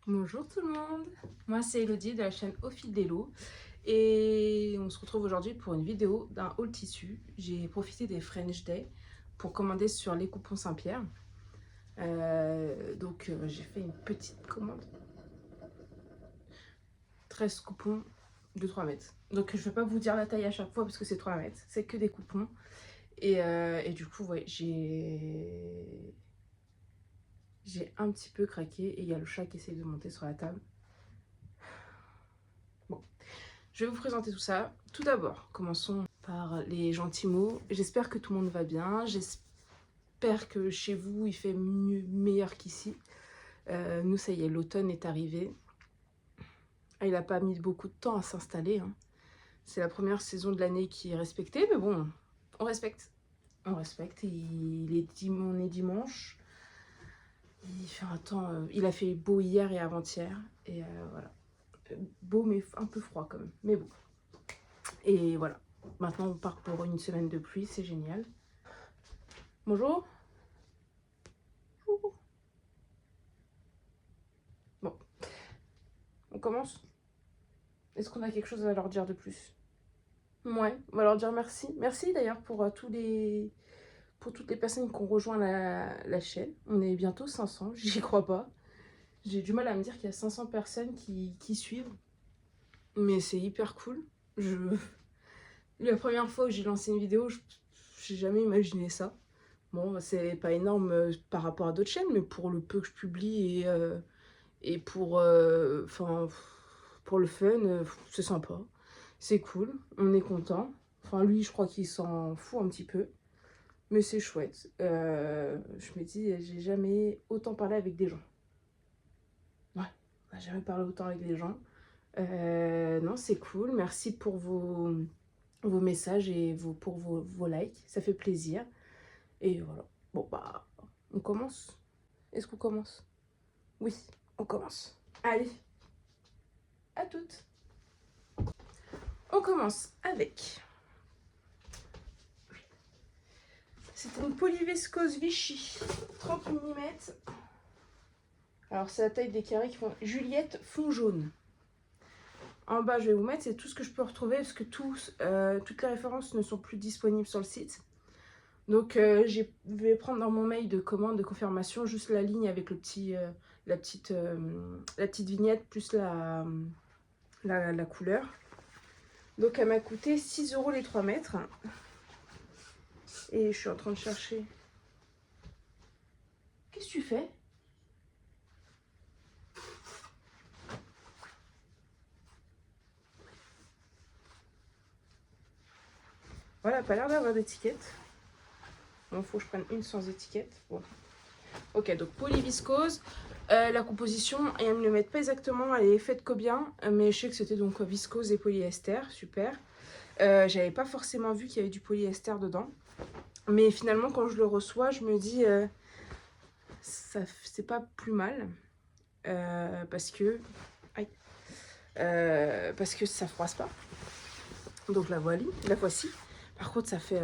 Bonjour tout le monde, moi c'est Elodie de la chaîne Au fil d'Elo et on se retrouve aujourd'hui pour une vidéo d'un haul tissu. J'ai profité des French Day pour commander sur les coupons Saint-Pierre. J'ai fait une petite commande. 13 coupons de 3 mètres. Donc je ne vais pas vous dire la taille à chaque fois parce que c'est 3 mètres, c'est que des coupons. Et du coup, ouais, j'ai un petit peu craqué et il y a le chat qui essaye de monter sur la table. Bon. Je vais vous présenter tout ça. Tout d'abord, commençons par les gentils mots. J'espère que tout le monde va bien. J'espère que chez vous, il fait meilleur qu'ici. Nous, ça y est, l'automne est arrivé. Il n'a pas mis beaucoup de temps à s'installer. Hein. C'est la première saison de l'année qui est respectée, mais bon, on respecte. On respecte. On est dimanche. Il fait un temps... il a fait beau hier et avant-hier. Et voilà. Beau, mais un peu froid quand même. Mais bon. Et voilà. Maintenant, on part pour une semaine de pluie, c'est génial. Bonjour. Bonjour. Bon, on commence. Est-ce qu'on a quelque chose à leur dire de plus? Ouais, on va leur dire merci. Merci d'ailleurs pour pour toutes les personnes qui ont rejoint la chaîne. On est bientôt 500, j'y crois pas. J'ai du mal à me dire qu'il y a 500 personnes qui suivent. Mais c'est hyper cool. Je... La première fois où j'ai lancé une vidéo, j'ai jamais imaginé ça. Bon, c'est pas énorme par rapport à d'autres chaînes, mais pour le peu que je publie et pour le fun, c'est sympa. C'est cool, on est content. Enfin, lui, je crois qu'il s'en fout un petit peu. Mais c'est chouette. Je me dis, j'ai jamais autant parlé avec des gens. Ouais, j'ai jamais parlé autant avec des gens. Non, c'est cool. Merci pour vos messages et pour vos likes. Ça fait plaisir. Et voilà. Bon, bah, on commence. Est-ce qu'on commence? Oui, on commence. Allez, à toutes. On commence avec... C'est une polyviscose Vichy, 30 mm. Alors c'est la taille des carrés qui font Juliette fond jaune. En bas, je vais vous mettre, c'est tout ce que je peux retrouver parce que toutes les références ne sont plus disponibles sur le site. Donc je vais prendre dans mon mail de commande de confirmation juste la ligne avec le la petite vignette plus la couleur. Donc elle m'a coûté 6 € les 3 mètres. Et je suis en train de chercher. Qu'est-ce que tu fais? Voilà, pas l'air d'avoir d'étiquette. Bon, faut que je prenne une sans étiquette. Bon. Ok, donc polyviscose. La composition, ils ne me le mettent pas exactement, elle est faite combien, mais je sais que c'était donc viscose et polyester, super. J'avais pas forcément vu qu'il y avait du polyester dedans. Mais finalement, quand je le reçois, je me dis, c'est pas plus mal. Parce que ça froisse pas. Donc la voici. Par contre, ça fait...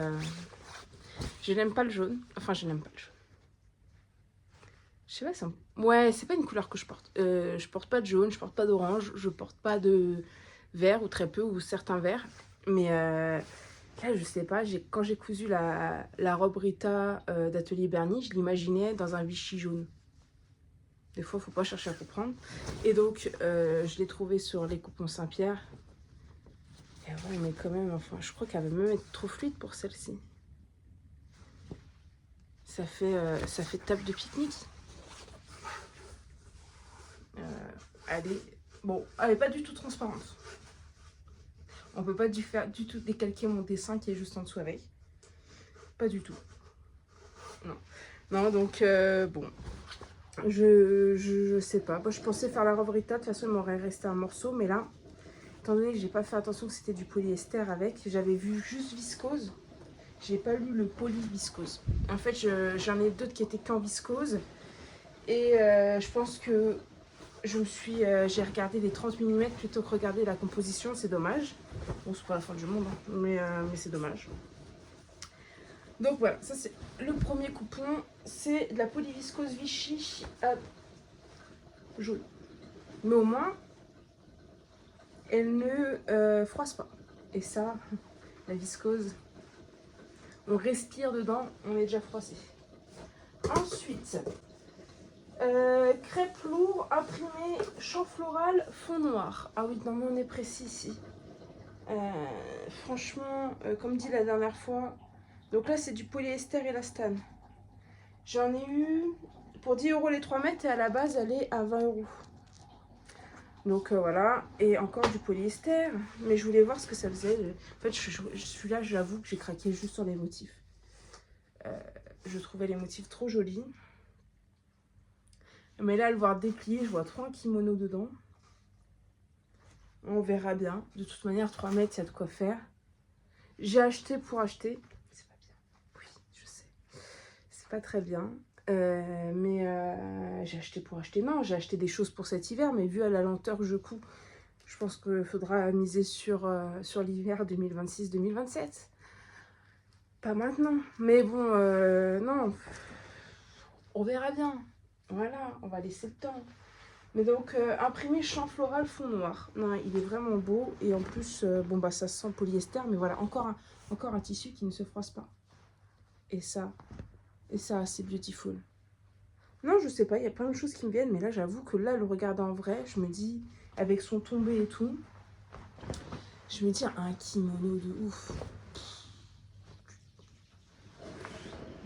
Je n'aime pas le jaune. Enfin, je n'aime pas le jaune. Je sais pas, ça... Ouais, c'est pas une couleur que je porte. Je porte pas de jaune, je porte pas d'orange, je porte pas de vert, ou très peu, ou certains verts. Mais là, je sais pas, quand j'ai cousu la robe Rita d'Atelier Bernie, je l'imaginais dans un Vichy jaune. Des fois, faut pas chercher à comprendre. Et donc, je l'ai trouvé sur les coupons Saint-Pierre. Et ouais, mais quand même, enfin, je crois qu'elle va même être trop fluide pour celle-ci. Ça fait table de pique-nique. Elle est pas du tout transparente. On peut pas faire du tout décalquer mon dessin qui est juste en dessous avec. Pas du tout. Non. Non, donc bon. Je sais pas. Moi, je pensais faire la robe Rita. De toute façon, il m'aurait resté un morceau. Mais là, étant donné que j'ai pas fait attention que c'était du polyester avec, j'avais vu juste viscose. J'ai pas lu le polyviscose. En fait, j'en ai d'autres qui étaient qu'en viscose. Et je pense que j'ai regardé les 30 mm plutôt que regarder la composition. C'est dommage. Bon, c'est pas la fin du monde, hein, mais c'est dommage. Donc voilà, ça c'est le premier coupon. C'est de la polyviscose Vichy jaune. Mais au moins, elle ne froisse pas. Et ça, la viscose, on respire dedans, on est déjà froissé. Ensuite, crêpe lourd, imprimé, champ floral, fond noir. Ah oui, non mais on est précis ici. Franchement, comme dit la dernière fois, donc là c'est du polyester élastane. J'en ai eu pour 10 € les 3 mètres et à la base elle est à 20 €. Donc voilà, et encore du polyester, mais je voulais voir ce que ça faisait. En fait, celui-là, j'avoue que j'ai craqué juste sur les motifs. Je trouvais les motifs trop jolis. Mais là, à le voir déplier, je vois 3 kimonos dedans. On verra bien. De toute manière, 3 mètres, il y a de quoi faire. J'ai acheté pour acheter. C'est pas bien. Oui, je sais. C'est pas très bien. Mais j'ai acheté pour acheter. Non, j'ai acheté des choses pour cet hiver, mais vu à la lenteur que je couds, je pense qu'il faudra miser sur l'hiver 2026-2027. Pas maintenant. Mais bon, non. On verra bien. Voilà, on va laisser le temps. Mais donc, imprimé champ floral fond noir. Non, il est vraiment beau. Et en plus, bon, bah, ça sent polyester. Mais voilà, encore un tissu qui ne se froisse pas. Et ça, c'est beautiful. Non, je sais pas, il y a plein de choses qui me viennent. Mais là, j'avoue que là, le regarder en vrai, je me dis, avec son tombé et tout, je me dis, un kimono de ouf.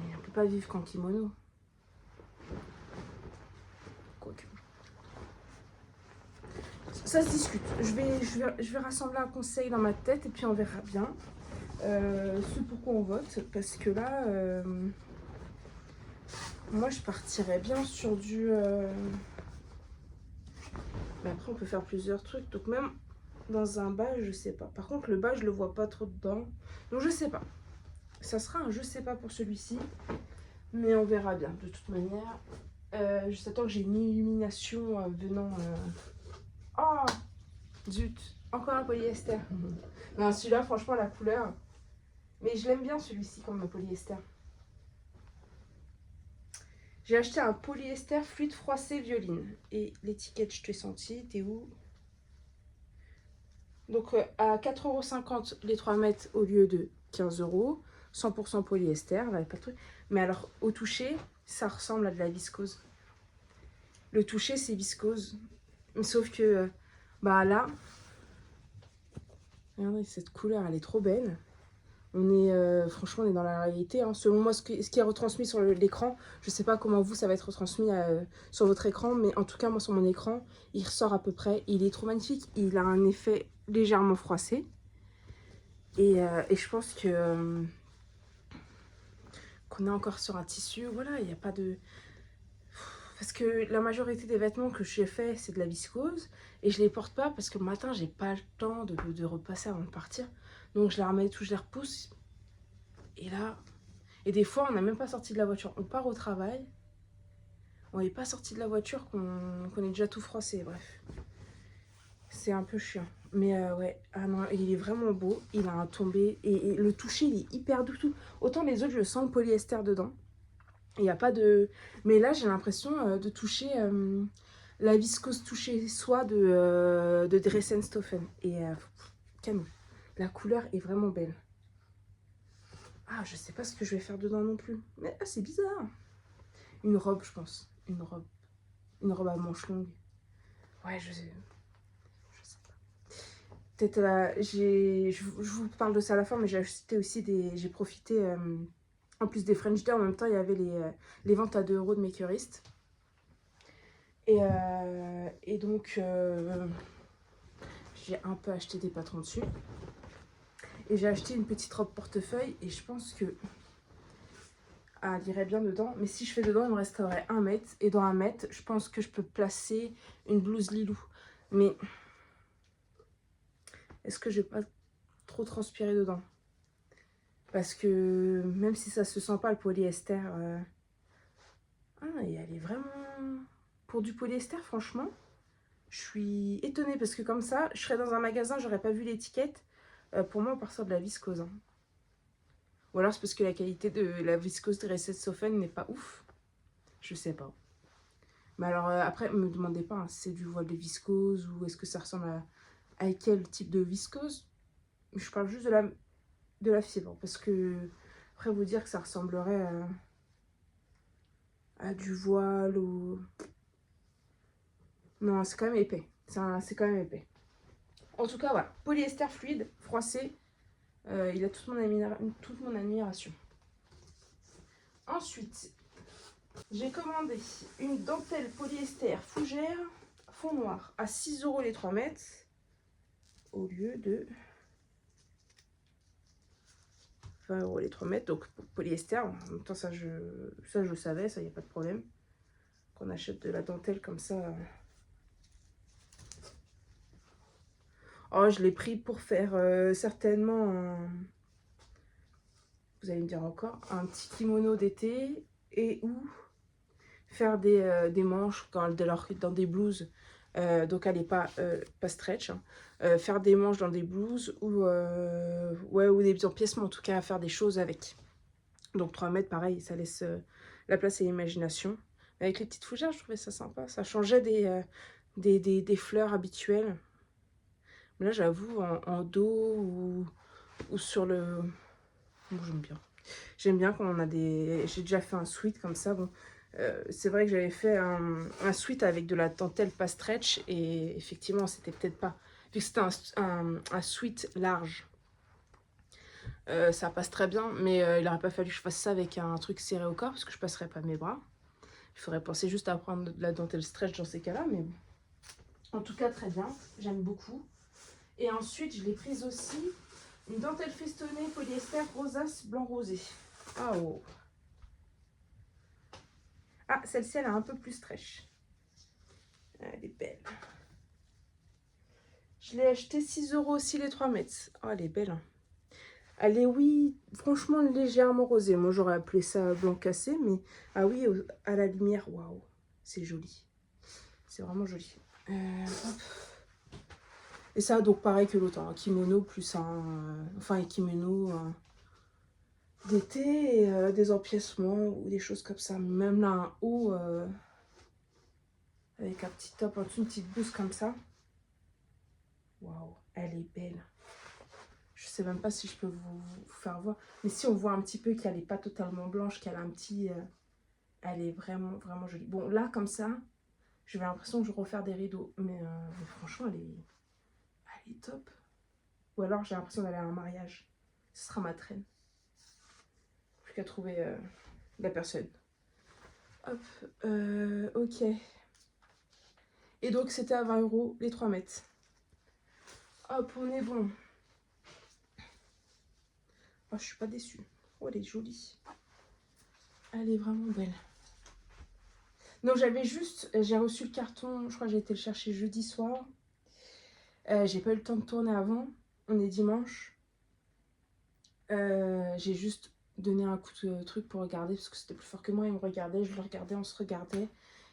Mais on peut pas vivre qu'en kimono. Quoique. Ça se discute. Je vais rassembler un conseil dans ma tête et puis on verra bien ce pourquoi on vote. Parce que là, moi je partirais bien sur du... Mais après on peut faire plusieurs trucs. Donc même dans un bas, je sais pas. Par contre le bas, je le vois pas trop dedans. Donc je sais pas. Ça sera un je sais pas pour celui-ci. Mais on verra bien de toute manière. Juste attends que j'ai une illumination venant... Oh zut, encore un polyester. Non, celui-là, franchement, la couleur. Mais je l'aime bien celui-ci comme polyester. J'ai acheté un polyester fluide froissé violine. Et l'étiquette, je t'ai senti, t'es où? Donc à 4,50 € les 3 mètres au lieu de 15 €. 100% polyester, là, pas de truc. Mais alors, au toucher, ça ressemble à de la viscose. Le toucher, c'est viscose. Sauf que, bah là, regardez, cette couleur, elle est trop belle. On est, franchement, on est dans la réalité. Hein. Selon moi, ce qui est retransmis sur l'écran, je ne sais pas comment vous, ça va être retransmis sur votre écran, mais en tout cas, moi, sur mon écran, il ressort à peu près. Il est trop magnifique. Il a un effet légèrement froissé. Et je pense que qu'on est encore sur un tissu. Voilà, il n'y a pas de... Parce que la majorité des vêtements que j'ai fait, c'est de la viscose. Et je les porte pas parce que le matin, j'ai pas le temps de repasser avant de partir. Donc, je les remets tout, je les repousse. Et là... Et des fois, on n'a même pas sorti de la voiture. On part au travail, on n'est pas sorti de la voiture, qu'on est déjà tout froissé. Bref, c'est un peu chiant. Mais ouais, ah non, il est vraiment beau. Il a un tombé. Et le toucher, il est hyper doux. Tout. Autant les autres, je sens le polyester dedans. Il n'y a pas de... Mais là, j'ai l'impression de toucher la viscose touchée soie de Dressenstoffen. Et canon. La couleur est vraiment belle. Ah, je sais pas ce que je vais faire dedans non plus. Mais ah, c'est bizarre. Une robe, je pense. Une robe. Une robe à manches longues. Ouais, je sais pas. Peut-être là, je vous parle de ça à la fin, mais j'ai acheté aussi des... J'ai profité, en plus des French Day, en même temps, il y avait les ventes à 2 € de Makerist. Et donc, j'ai un peu acheté des patrons dessus. Et j'ai acheté une petite robe portefeuille, et je pense que... Ah, elle irait bien dedans. Mais si je fais dedans, il me resterait 1 mètre. Et dans 1 mètre, je pense que je peux placer une blouse Lilou. Mais est-ce que je vais pas trop transpirer dedans? Parce que même si ça se sent pas le polyester... Ah, et elle est vraiment... Pour du polyester, franchement, je suis étonnée. Parce que comme ça, je serais dans un magasin, j'aurais pas vu l'étiquette. Pour moi, on part sur de la viscose. Hein. Ou alors c'est parce que la qualité de la viscose de Dressenstoffen n'est pas ouf. Je sais pas. Mais alors après, me demandez pas hein, si c'est du voile de viscose ou est-ce que ça ressemble à quel type de viscose. Je parle juste de la fibre parce que après vous dire que ça ressemblerait à du voile ou... Non, c'est quand même épais. C'est quand même épais. En tout cas, voilà. Polyester fluide, froissé. Il a toute mon admiration. Ensuite, j'ai commandé une dentelle polyester fougère fond noir à 6 € les 3 mètres au lieu de 20 € les 3 mètres. Donc polyester, en même temps ça je le savais, ça y a pas de problème. Qu'on achète de la dentelle comme ça. Oh, je l'ai pris pour faire certainement vous allez me dire encore, un petit kimono d'été et ou faire des manches dans des blouses. Donc elle n'est pas stretch. Hein. Faire des manches dans des blouses ou, ouais, ou des empiècements en tout cas à faire des choses avec. Donc 3 mètres pareil, ça laisse la place à l'imagination. Avec les petites fougères, je trouvais ça sympa. Ça changeait des fleurs habituelles. Mais là j'avoue en dos ou sur le... Bon, j'aime bien. J'aime bien quand on a des... J'ai déjà fait un sweat comme ça. Bon, c'est vrai que j'avais fait un sweat avec de la dentelle pas stretch. Et effectivement, c'était peut-être pas... Vu que c'était un sweat large, ça passe très bien. Mais il n'aurait pas fallu que je fasse ça avec un truc serré au corps. Parce que je passerais pas mes bras. Il faudrait penser juste à prendre de la dentelle stretch dans ces cas-là. Mais bon. En tout cas, très bien. J'aime beaucoup. Et ensuite, je l'ai prise aussi. Une dentelle festonnée polyester rosace blanc rosé. Ah oh. Ah, celle-ci, elle est un peu plus stretch. Elle est belle. Je l'ai acheté 6 € aussi les 3 mètres. Oh, elle est belle. Hein. Elle est, oui, franchement légèrement rosée. Moi, j'aurais appelé ça blanc cassé, mais ah oui, à la lumière, waouh, c'est joli. C'est vraiment joli. Hop. Et ça, donc pareil que l'autre, un kimono plus un kimono d'été, et, des empiècements ou des choses comme ça. Même là, un haut avec un petit top en dessous, une petite blouse comme ça. Waouh, elle est belle. Je sais même pas si je peux vous faire voir. Mais si on voit un petit peu qu'elle n'est pas totalement blanche, qu'elle a un petit... elle est vraiment, vraiment jolie. Bon, là, comme ça, j'ai l'impression que je vais refaire des rideaux. Mais franchement, elle est top. Ou alors, j'ai l'impression d'aller à un mariage. Ce sera ma traîne. Plus qu'à trouver la personne. Hop, ok. Et donc, c'était à 20 € les 3 mètres. Hop, on est bon. Oh, je suis pas déçue. Oh, elle est jolie. Elle est vraiment belle. Donc j'ai reçu le carton, je crois que j'ai été le chercher jeudi soir. J'ai pas eu le temps de tourner avant. On est dimanche. J'ai juste donné un coup de truc pour regarder parce que c'était plus fort que moi. Il me regardait, je le regardais, on se regardait.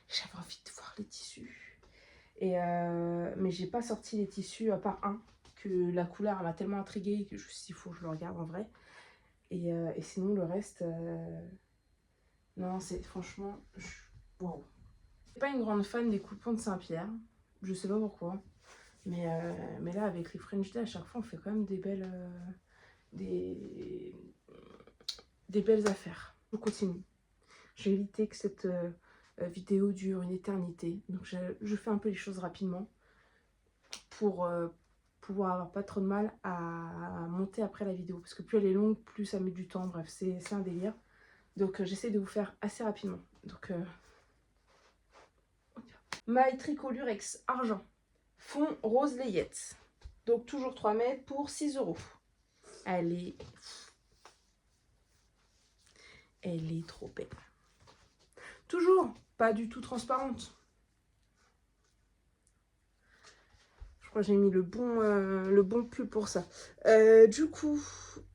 J'avais envie de voir les tissus. Mais j'ai pas sorti les tissus à part un. Que la couleur m'a tellement intriguée que je me suis dit, il faut que je le regarde en vrai. Et sinon, le reste, non, c'est franchement, waouh. Je suis pas une grande fan des coupons de Saint-Pierre. Je sais pas pourquoi. Mais là, avec les French Day, à chaque fois, on fait quand même des belles affaires. Je continue. J'ai évité que cette vidéo dure une éternité. Donc, je fais un peu les choses rapidement pour pouvoir avoir pas trop de mal à monter après la vidéo. Parce que plus elle est longue, plus ça met du temps. Bref, c'est un délire. Donc, j'essaie de vous faire assez rapidement. Donc, My Tricot Lurex argent. Fond rose layette. Donc toujours 3 mètres pour 6 €. Elle est trop belle. Toujours pas du tout transparente. Je crois que j'ai mis le bon pull pour ça. Du coup,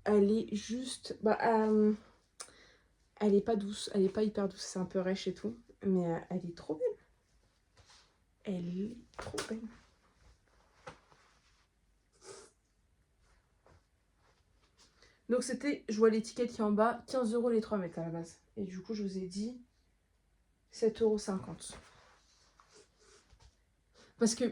elle est juste... Bah, elle est pas douce. Elle est pas hyper douce. C'est un peu rêche et tout. Mais elle est trop belle. Elle est trop belle. Donc c'était, je vois l'étiquette qui est en bas, 15 € les 3 mètres à la base. Et du coup, je vous ai dit 7,50 €. Parce que,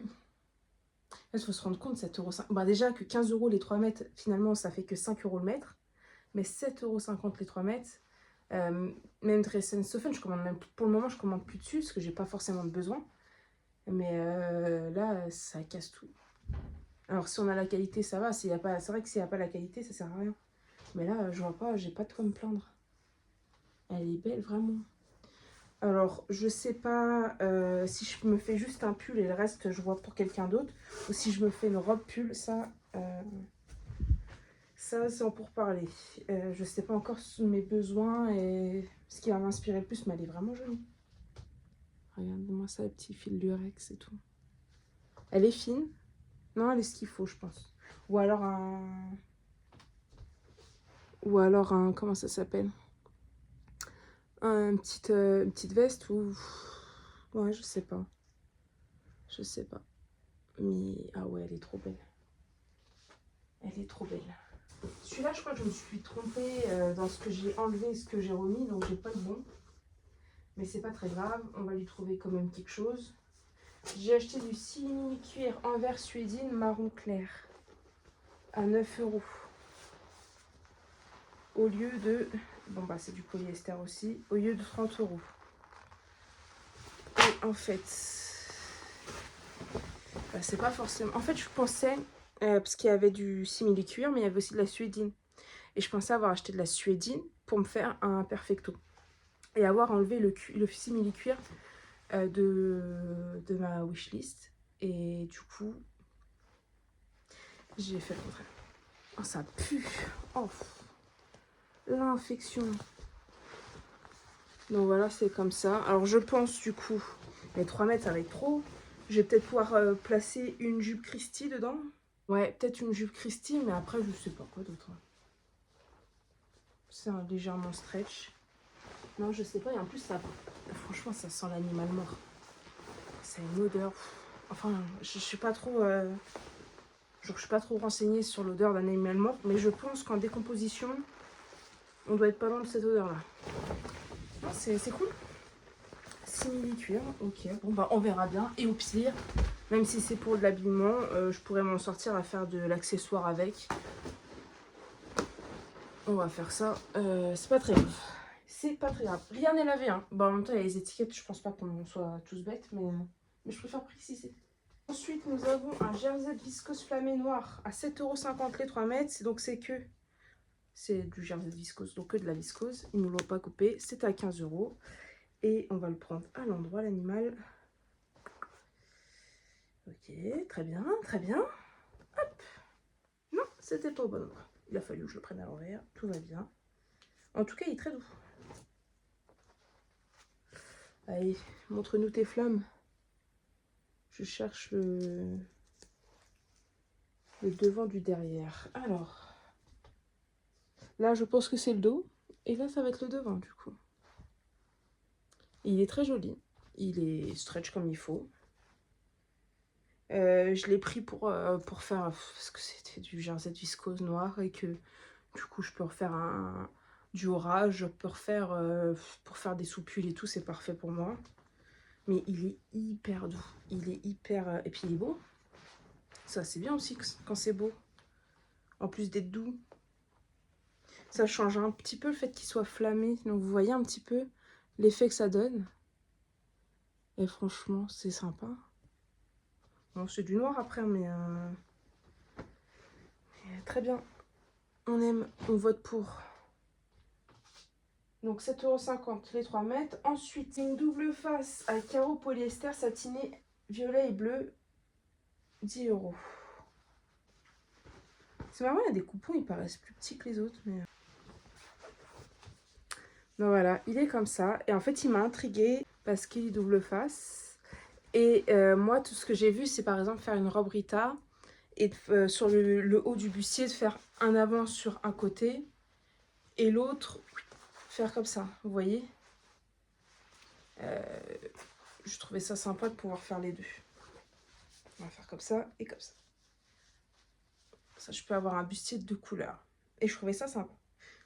il faut se rendre compte, 7,50 €. Bah déjà que 15 € les 3 mètres, finalement, ça fait que 5 € le mètre. Mais 7,50 € les 3 mètres. Même Dress Stephen, je commande même, pour le moment, je commande plus dessus parce que j'ai pas forcément de besoin. Mais là, ça casse tout. Alors, si on a la qualité, ça va. S'il y a pas, c'est vrai que s'il n'y a pas la qualité, ça sert à rien. Mais là, je vois pas, j'ai pas de quoi me plaindre. Elle est belle, vraiment. Alors, je sais pas si je me fais juste un pull et le reste, je vois pour quelqu'un d'autre. Ou si je me fais une robe pull, ça c'est en pourparler. Je sais pas encore mes besoins et ce qui va m'inspirer le plus, mais elle est vraiment jolie. Regardez-moi ça, le petit fil lurex et tout. Elle est fine. Non, elle est ce qu'il faut, je pense. Ou alors un... Ou alors un... Comment ça s'appelle? Une petite veste ou... Ouais, je sais pas. Je sais pas. Mais... Ah ouais, elle est trop belle. Elle est trop belle. Celui-là, je crois que je me suis trompée dans ce que j'ai enlevé et ce que j'ai remis. Donc, j'ai pas le bon. Mais c'est pas très grave. On va lui trouver quand même quelque chose. J'ai acheté du simili-cuir en verre suédine marron clair. À 9 €. Au lieu de... Bon, bah, c'est du polyester aussi. Au lieu de 30 €. Et en fait... Bah, c'est pas forcément... En fait, je pensais... parce qu'il y avait du simili-cuir, mais il y avait aussi de la suédine. Et je pensais avoir acheté de la suédine pour me faire un perfecto. Et avoir enlevé le simili-cuir de ma wishlist. Et du coup, j'ai fait le contraire. Oh, ça pue. Oh, l'infection. Donc voilà, c'est comme ça. Alors je pense du coup, les 3 mètres ça va être trop. Je vais peut-être pouvoir placer une jupe Christie dedans. Ouais, peut-être une jupe Christie, mais après je sais pas quoi d'autre. C'est légèrement stretch. Non, je sais pas, et en plus ça, franchement ça sent l'animal mort. Ça a une odeur. Enfin, je suis pas trop... je suis pas trop renseignée sur l'odeur d'un animal mort, mais je pense qu'en décomposition, on doit être pas loin de cette odeur-là. C'est cool. Simili-cuir, ok. Bon, bah on verra bien. Et au pire, même si c'est pour de l'habillement, je pourrais m'en sortir à faire de l'accessoire avec. On va faire ça. C'est pas très grave. C'est pas très grave. Rien n'est lavé, hein. Bah, en même temps, il y a les étiquettes, je pense pas qu'on soit tous bêtes, mais je préfère préciser. Ensuite, nous avons un jersey de viscose flammé noir à 7,50 € les 3 mètres. Donc, c'est du jersey de viscose, donc que de la viscose. Ils ne nous l'ont pas coupé. C'est à 15 €. Et on va le prendre à l'endroit, l'animal. Ok, très bien, très bien. Hop. Non, c'était pas au bon endroit. Il a fallu que je le prenne à l'envers. Tout va bien. En tout cas, il est très doux. Allez, montre-nous tes flammes. Je cherche le devant du derrière. Alors, là, je pense que c'est le dos. Et là, ça va être le devant, du coup. Il est très joli. Il est stretch comme il faut. Je l'ai pris pour faire... Parce que c'était du jersey de viscose noir et que, du coup, je peux refaire du orage. Je peux refaire... pour faire des soupules et tout, c'est parfait pour moi. Mais il est hyper doux. Il est hyper... et puis, il est beau. Ça, c'est bien aussi quand c'est beau. En plus d'être doux. Ça change un petit peu le fait qu'il soit flammé. Donc, vous voyez un petit peu l'effet que ça donne. Et franchement, c'est sympa. Bon, c'est du noir après, mais très bien. On aime, on vote pour. Donc 7,50 € les 3 mètres. Ensuite, une double face à carreaux polyester satiné violet et bleu. 10 €. C'est marrant, il y a des coupons, ils paraissent plus petits que les autres. Mais... Donc voilà, il est comme ça. Et en fait, il m'a intriguée parce qu'il est double face. Et moi, tout ce que j'ai vu, c'est par exemple faire une robe Rita. Et sur le haut du bustier, de faire un avant sur un côté. Et l'autre, faire comme ça, vous voyez. Je trouvais ça sympa de pouvoir faire les deux. On va faire comme ça et comme ça. Ça, je peux avoir un bustier de 2 couleurs. Et je trouvais ça sympa.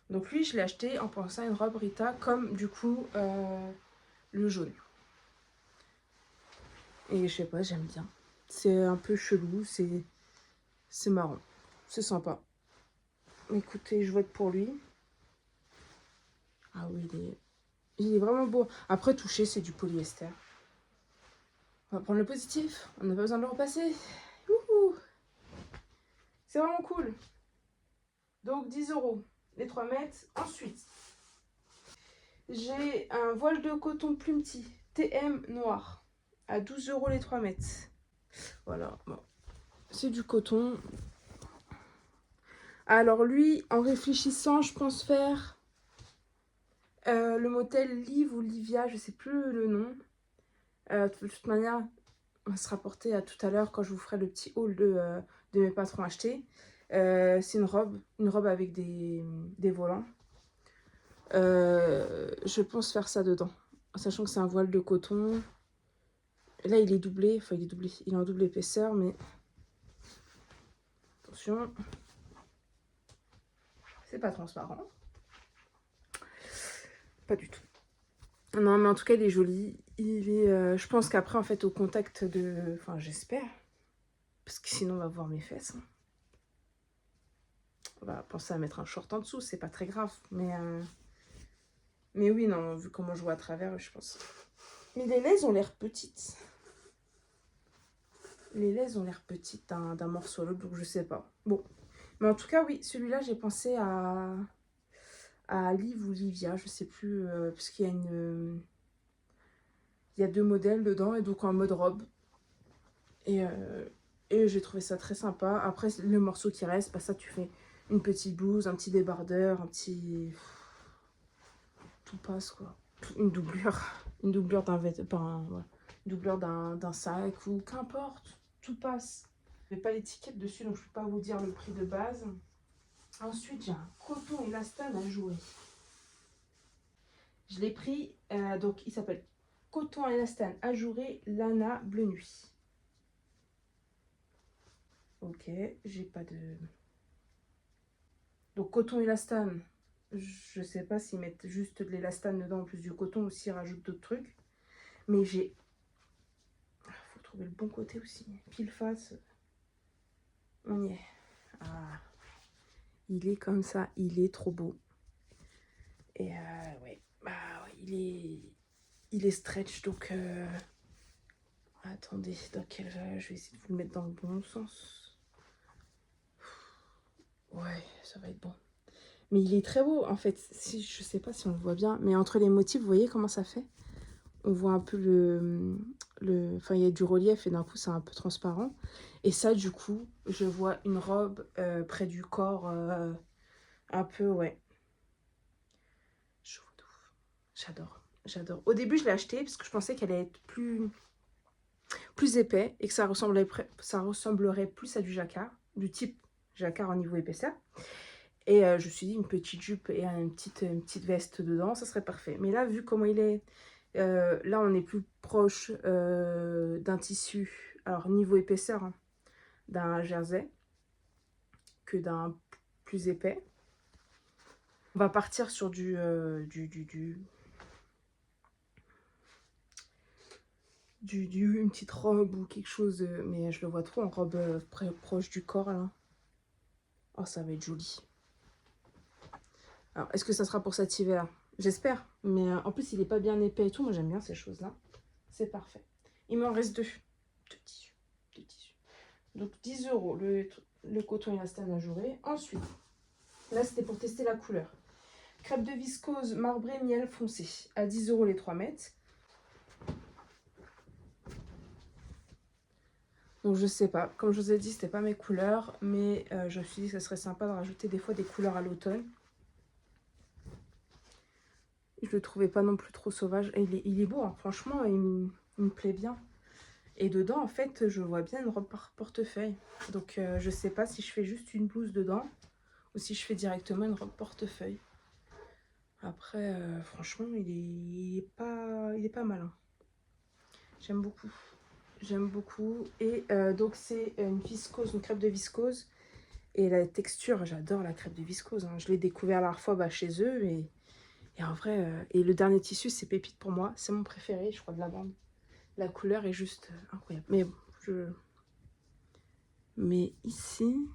Donc lui, je l'ai acheté en pensant à une robe Rita, comme du coup le jaune. Et je sais pas, j'aime bien. C'est un peu chelou, c'est marrant, c'est sympa. Écoutez, je vote pour lui. Ah oui, il est vraiment beau. Après, toucher, c'est du polyester. On va prendre le positif, on n'a pas besoin de le repasser. Youhou. C'est vraiment cool. Donc 10 €, les 3 mètres. Ensuite, j'ai un voile de coton Plumety TM noir à 12 € les 3 mètres. Voilà, bon. C'est du coton. Alors lui, en réfléchissant, je pense faire le modèle Liv ou Livia, je sais plus le nom. De toute manière, on va se rapporter à tout à l'heure quand je vous ferai le petit haul de mes patrons achetés. C'est une robe avec des volants. Je pense faire ça dedans, sachant que c'est un voile de coton. Là, il est doublé, enfin il est en double épaisseur, mais attention, c'est pas transparent. Pas du tout. Non, mais en tout cas, il est joli. Il est, je pense qu'après, en fait, au contact de... Enfin, j'espère. Parce que sinon, on va voir mes fesses. Hein. On va penser à mettre un short en dessous, c'est pas très grave. Mais oui, non, vu comment je vois à travers, je pense. Mais les lèvres ont l'air petites. Les lèvres ont l'air petites d'un morceau à l'autre, donc je sais pas. Bon. Mais en tout cas, oui, celui-là, j'ai pensé à Liv ou Livia, je sais plus, parce qu'il y a il y a 2 modèles dedans, et donc en mode robe. Et j'ai trouvé ça très sympa. Après, le morceau qui reste, bah ça, tu fais une petite blouse, un petit débardeur, un petit... Tout passe, quoi. Une doublure. Une doublure d'un vêtement, ouais. Une doublure d'un sac, ou qu'importe. Tout passe. Je n'ai pas l'étiquette dessus, donc je ne peux pas vous dire le prix de base. Ensuite, j'ai un coton élastane à jouer. Je l'ai pris, donc il s'appelle Coton élastane ajouré Lana Bleu Nuit. Ok, j'ai pas de... Donc coton élastane, je sais pas s'ils mettent juste de l'élastane dedans en plus du coton ou s'ils rajoutent d'autres trucs. Mais j'ai... Faut trouver le bon côté aussi. Pile face. On y est. Ah, il est comme ça, il est trop beau. Et ouais, bah ouais, il est stretch, donc... Attendez, dans quel... je vais essayer de vous le mettre dans le bon sens. Ouais, ça va être bon. Mais il est très beau, en fait. Si, je sais pas si on le voit bien, mais entre les motifs, vous voyez comment ça fait? On voit un peu enfin, il y a du relief et d'un coup, c'est un peu transparent. Et ça, du coup, je vois une robe près du corps, un peu, ouais. J'adore, j'adore. Au début, je l'ai acheté parce que je pensais qu'elle allait être plus épais et que ça ressemblerait plus à du jacquard, du type jacquard au niveau épaisseur. Et je me suis dit, une petite jupe et une petite veste dedans, ça serait parfait. Mais là, vu comment il est, là, on est plus proche d'un tissu, alors niveau épaisseur, hein, d'un jersey que d'un plus épais. On va partir sur une petite robe ou quelque chose, mais je le vois trop en robe proche du corps, là. Oh, ça va être joli. Alors, est-ce que ça sera pour cet hiver? J'espère. Mais en plus, il n'est pas bien épais et tout. Moi, j'aime bien ces choses-là. C'est parfait. Il m'en reste 2. Deux tissus. Donc, 10 € le coton élastane ajouré. Ensuite, là, c'était pour tester la couleur. Crêpe de viscose marbré miel foncé à 10 € les 3 mètres. Donc, je sais pas. Comme je vous ai dit, c'était pas mes couleurs. Mais je me suis dit que ça serait sympa de rajouter des fois des couleurs à l'automne. Je le trouvais pas non plus trop sauvage. Et il est beau, hein. Franchement, il me plaît bien. Et dedans, en fait, je vois bien une robe par portefeuille. Donc, je sais pas si je fais juste une blouse dedans ou si je fais directement une robe portefeuille. Après, franchement, il est pas mal. Hein. J'aime beaucoup. J'aime beaucoup. Et donc, c'est une viscose, une crêpe de viscose. Et la texture, j'adore la crêpe de viscose. Hein. Je l'ai découvert la dernière fois chez eux. Et en vrai, et le dernier tissu, c'est pépite pour moi. C'est mon préféré, je crois, de la bande. La couleur est juste incroyable. Mais bon, Mais ici...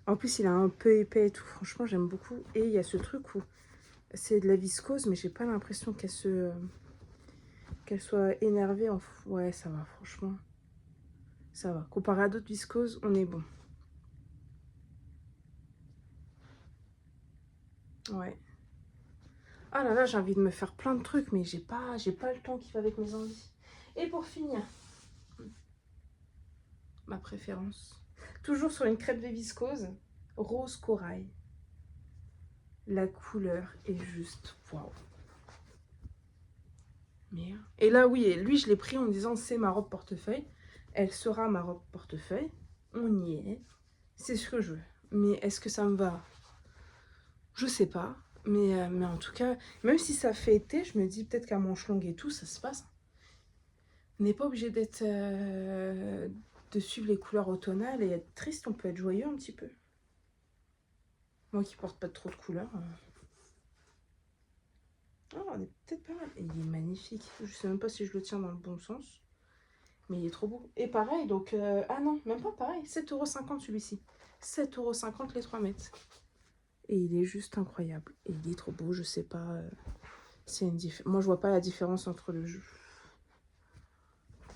En plus, il est un peu épais et tout. Franchement, j'aime beaucoup. Et il y a ce truc où c'est de la viscose, mais j'ai pas l'impression qu'elle soit énervée. Ouais, ça va, franchement. Ça va. Comparé à d'autres viscoses, on est bon. Ouais. Ah là là, j'ai envie de me faire plein de trucs, mais j'ai pas le temps qui va avec mes envies. Et pour finir, ma préférence. Toujours sur une crêpe de viscose, rose corail. La couleur est juste waouh. Merde. Et là, oui, et lui, je l'ai pris en me disant c'est ma robe portefeuille. Elle sera ma robe portefeuille. On y est. C'est ce que je veux. Mais est-ce que ça me va? Je sais pas. Mais en tout cas, même si ça fait été, je me dis peut-être qu'à manches longues et tout, ça se passe. On n'est pas obligé d'être de suivre les couleurs automnales et être triste, on peut être joyeux un petit peu. Moi qui porte pas trop de couleurs. Oh, on est peut-être pas mal. Et il est magnifique. Je sais même pas si je le tiens dans le bon sens. Mais il est trop beau. Et pareil, donc... ah non, même pas pareil. 7,50 € celui-ci. 7,50 € les 3 mètres. Et il est juste incroyable. Et il est trop beau, je sais pas... c'est une Moi, je vois pas la différence entre le jeu.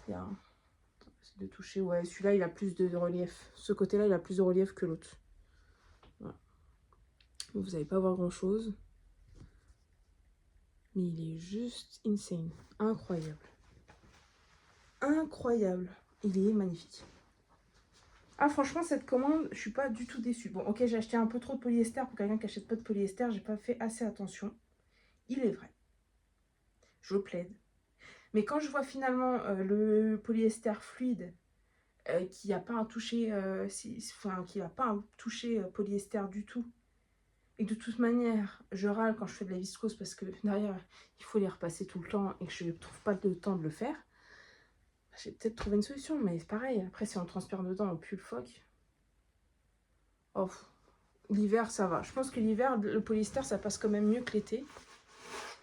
Il y a... de toucher, ouais. Celui-là, il a plus de relief. Ce côté-là, il a plus de relief que l'autre. Voilà. Vous n'allez pas voir grand-chose. Mais il est juste insane. Incroyable. Incroyable. Il est magnifique. Ah, franchement, cette commande, je suis pas du tout déçue. Bon, ok, j'ai acheté un peu trop de polyester. Pour quelqu'un qui achète pas de polyester, j'ai pas fait assez attention. Il est vrai. Je plaide. Mais quand je vois finalement le polyester fluide, qui n'a pas un toucher, enfin, qui n'a pas un toucher polyester du tout, et de toute manière, je râle quand je fais de la viscose parce que derrière, il faut les repasser tout le temps et que je ne trouve pas le temps de le faire. J'ai peut-être trouvé une solution, mais c'est pareil. Après, si on transpire dedans, on pue le phoque. Oh, l'hiver, ça va. Je pense que l'hiver, le polyester, ça passe quand même mieux que l'été.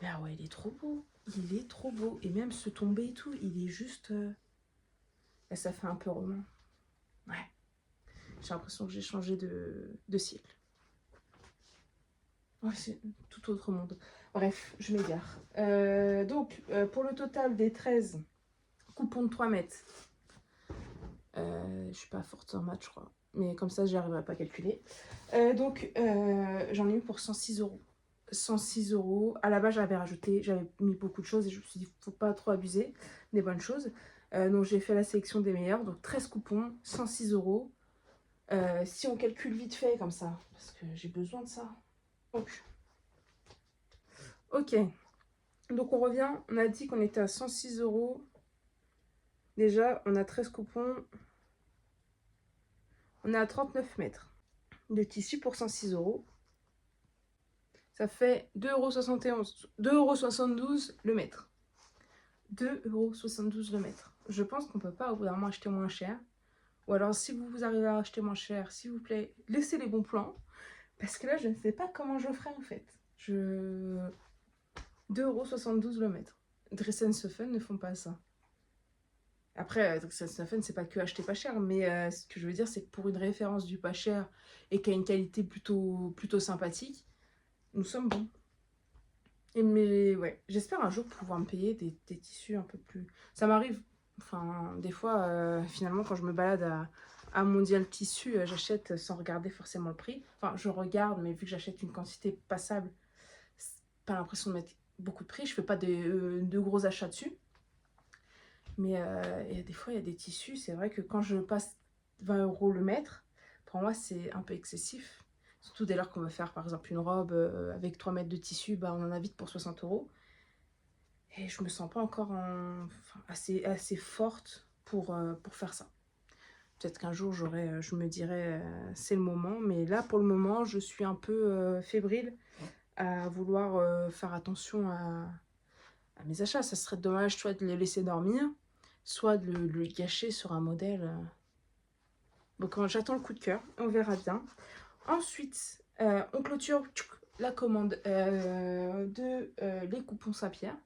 Mais ah ouais, il est trop beau. Il est trop beau. Et même ce tombé et tout, il est juste... ça fait un peu roman. Ouais. J'ai l'impression que j'ai changé de siècle. Ouais, c'est tout autre monde. Bref, je m'égare. Donc, pour le total des 13 coupons de 3 mètres, je suis pas forte en maths, je crois. Mais comme ça, j'arriverai pas à calculer. Donc, j'en ai eu pour 106 €. 106 €. À la base, j'avais mis beaucoup de choses et je me suis dit, faut pas trop abuser des bonnes choses. Donc, j'ai fait la sélection des meilleurs. Donc, 13 coupons, 106 €. Si on calcule vite fait comme ça, parce que j'ai besoin de ça. Donc, ok. Donc, on revient. On a dit qu'on était à 106 €. Déjà, on a 13 coupons. On est à 39 mètres de tissu pour 106 €. Ça fait 2,71 €, 2,72 € le mètre. 2,72 € le mètre. Je pense qu'on peut pas au bout d'un moment acheter moins cher. Ou alors, si vous arrivez à acheter moins cher, s'il vous plaît, laissez les bons plans. Parce que là, je ne sais pas comment je ferai en fait. 2,72 € le mètre. Dressenhofen ne font pas ça. Après, Dressenhofen, c'est pas que acheter pas cher, mais ce que je veux dire, c'est que pour une référence du pas cher et qui a une qualité plutôt sympathique, nous sommes bons. Mais ouais, j'espère un jour pouvoir me payer des tissus un peu plus... Ça m'arrive, enfin, des fois, finalement, quand je me balade à Mondial Tissu, j'achète sans regarder forcément le prix. Enfin, je regarde, mais vu que j'achète une quantité passable, c'est pas l'impression de mettre beaucoup de prix. Je fais pas de gros achats dessus. Mais des fois, il y a des tissus, c'est vrai que quand je passe 20 € le mètre, pour moi, c'est un peu excessif. Surtout dès lors qu'on veut faire, par exemple, une robe avec 3 mètres de tissu, bah, on en a vite pour 60 €. Et je me sens pas encore assez forte pour faire ça. Peut-être qu'un jour, je me dirai, c'est le moment. Mais là, pour le moment, je suis un peu fébrile à vouloir faire attention à mes achats. Ça serait dommage soit de le laisser dormir, soit de le gâcher sur un modèle. Donc j'attends le coup de cœur, on verra bien. Ensuite, on clôture la commande de les coupons Saint-Pierre.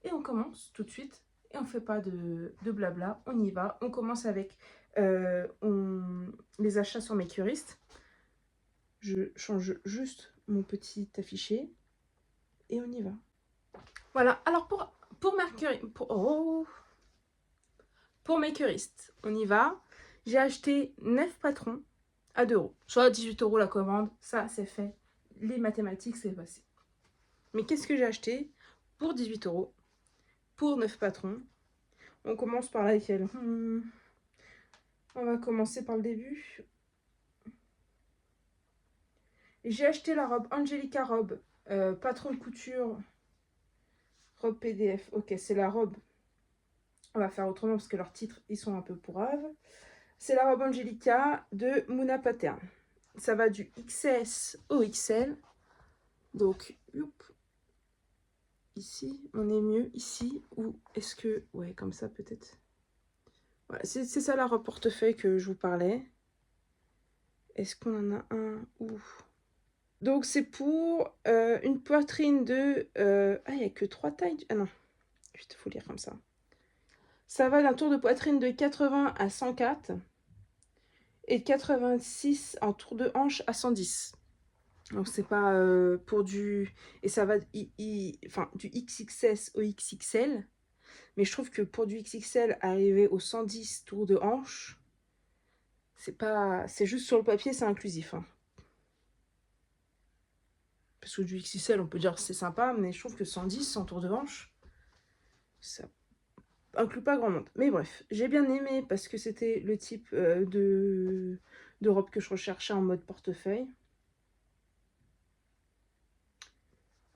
Et on commence tout de suite. Et on ne fait pas de blabla, on y va. On commence avec les achats sur Makerist. Je change juste mon petit affiché et on y va. Voilà, alors pour Makerist, on y va. J'ai acheté 9 patrons à 2 €. Soit 18 € la commande, ça c'est fait. Les mathématiques, c'est passé. Mais qu'est-ce que j'ai acheté pour 18 € pour 9 patrons? On commence par laquelle? On va commencer par le début. J'ai acheté la robe Angelica Robe, patron de couture, robe PDF. Ok, c'est la robe. On va faire autrement parce que leurs titres, ils sont un peu pourraves. C'est la robe Angelica de Mouna Pattern. Ça va du XS au XL. Donc, ici, on est mieux ici. Ou est-ce que... Ouais, comme ça peut-être. Voilà, c'est ça la robe portefeuille que je vous parlais. Est-ce qu'on en a un ou... Donc, c'est pour une poitrine de... Ah, il n'y a que 3 tailles. Ah non, il faut lire comme ça. Ça va d'un tour de poitrine de 80 à 104 et de 86 en tour de hanche à 110. Donc, c'est pas pour du... Et ça va enfin, du XXS au XXL. Mais je trouve que pour du XXL, arriver aux 110 tours de hanche, c'est pas... C'est juste sur le papier, c'est inclusif. Hein. Parce que du XXL, on peut dire c'est sympa, mais je trouve que 110 en tour de hanche, ça inclut pas grand monde. Mais bref, j'ai bien aimé parce que c'était le type de robe que je recherchais en mode portefeuille.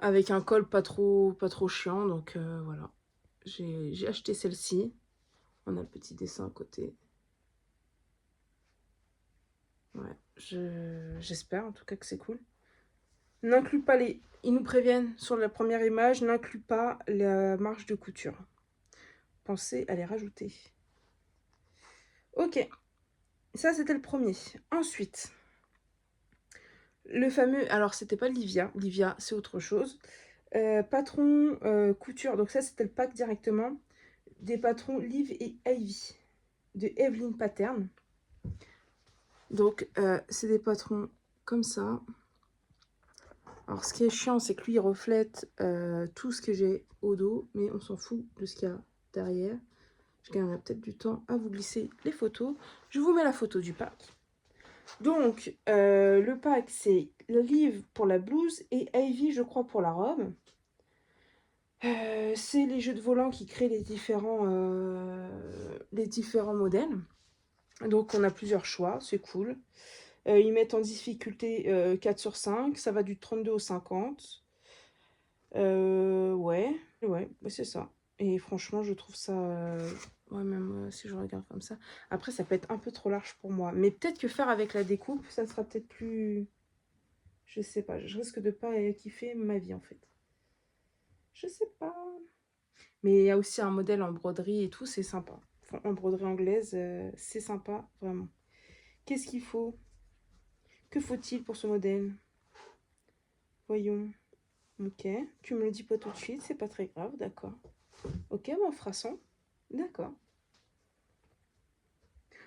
Avec un col pas trop chiant, donc voilà. J'ai acheté celle-ci. On a le petit dessin à côté. Ouais, j'espère en tout cas que c'est cool. N'inclut pas les... Ils nous préviennent sur la première image, n'inclut pas la marge de couture. Pensez à les rajouter. Ok, ça c'était le premier. Ensuite, le fameux... Alors c'était pas Livia, Livia c'est autre chose. Patron couture, donc ça c'était le pack directement. Des patrons Liv et Ivy de Evelyn Pattern. Donc c'est des patrons comme ça. Alors ce qui est chiant c'est que lui il reflète tout ce que j'ai au dos, mais on s'en fout de ce qu'il y a derrière. Je gagnerai peut-être du temps à vous glisser les photos. Je vous mets la photo du pack. Donc le pack c'est Liv pour la blouse et Ivy je crois pour la robe. C'est les jeux de volant qui créent les différents modèles. Donc on a plusieurs choix, c'est cool. Ils mettent en difficulté 4 sur 5, ça va du 32 au 50. Ouais, c'est ça. Et franchement, je trouve ça... ouais, même si je regarde comme ça. Après, ça peut être un peu trop large pour moi. Mais peut-être que faire avec la découpe, ça sera peut-être plus... Je sais pas, je risque de pas kiffer ma vie en fait. Je sais pas. Mais il y a aussi un modèle en broderie et tout, c'est sympa. Enfin, en broderie anglaise, c'est sympa, vraiment. Qu'est-ce qu'il faut? Que faut-il pour ce modèle? Voyons. Ok, tu me le dis pas tout de suite, c'est pas très grave, d'accord. Ok, bon, on fera ça. D'accord.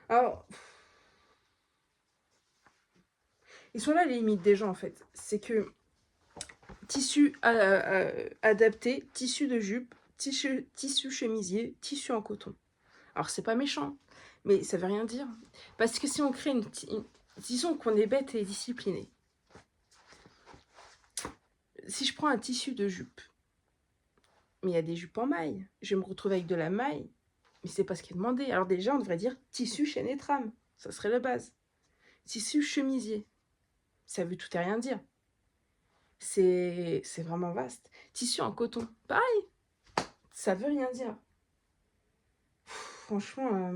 Alors, ils sont là les limites des gens en fait. C'est que tissu adapté, tissu de jupe, tissu chemisier, tissu en coton. Alors c'est pas méchant, mais ça veut rien dire. Parce que si on crée disons qu'on est bête et discipliné. Si je prends un tissu de jupe, mais il y a des jupes en maille, je vais me retrouver avec de la maille, mais c'est pas ce qui est demandé. Alors déjà, on devrait dire tissu chaîne et trame, ça serait la base. Tissu chemisier, ça veut tout et rien dire. C'est vraiment vaste. Tissu en coton, pareil, ça veut rien dire. Franchement,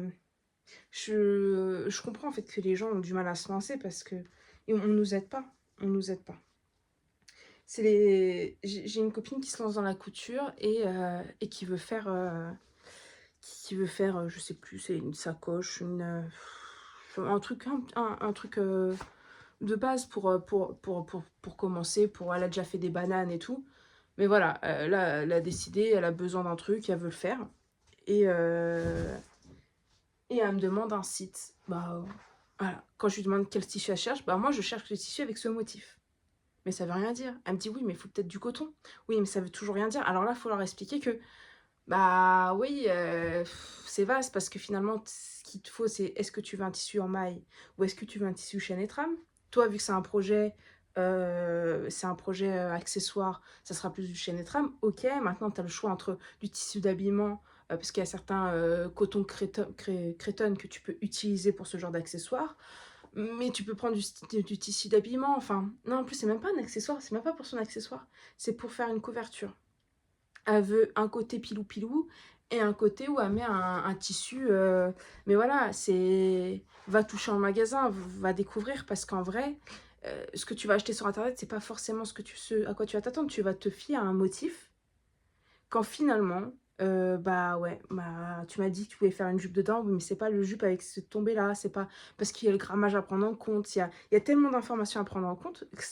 je comprends en fait que les gens ont du mal à se lancer parce que on nous aide pas, on nous aide pas. J'ai une copine qui se lance dans la couture et qui veut faire je sais plus, c'est une sacoche, un truc de base pour commencer. Elle a déjà fait des bananes et tout, mais voilà, là elle a décidé, elle a besoin d'un truc, elle veut le faire et et elle me demande un site. Bah, voilà. Quand je lui demande quel tissu elle cherche, bah moi je cherche le tissu avec ce motif. Mais ça veut rien dire. Elle me dit oui, mais il faut peut-être du coton. Oui, mais ça veut toujours rien dire. Alors là, il faut leur expliquer que, bah oui, c'est vaste parce que finalement, ce qu'il te faut, c'est est-ce que tu veux un tissu en maille ou est-ce que tu veux un tissu chaîne et trame. Toi, vu que c'est un projet accessoire, ça sera plus du chaîne et trame. Ok, maintenant, tu as le choix entre du tissu d'habillement, parce qu'il y a certains cotons crétonnes que tu peux utiliser pour ce genre d'accessoires. Mais tu peux prendre du tissu d'habillement, enfin... Non, en plus, c'est même pas un accessoire, c'est même pas pour son accessoire. C'est pour faire une couverture. Elle veut un côté pilou-pilou et un côté où elle met un tissu... Mais voilà, c'est... Va toucher en magasin, va découvrir, parce qu'en vrai, ce que tu vas acheter sur Internet, c'est pas forcément à quoi tu vas t'attendre. Tu vas te fier à un motif, quand finalement... bah ouais, bah, tu m'as dit que tu pouvais faire une jupe dedans, oui, mais c'est pas le jupe avec ce tombé là, c'est pas parce qu'il y a le grammage à prendre en compte, il y a tellement d'informations à prendre en compte que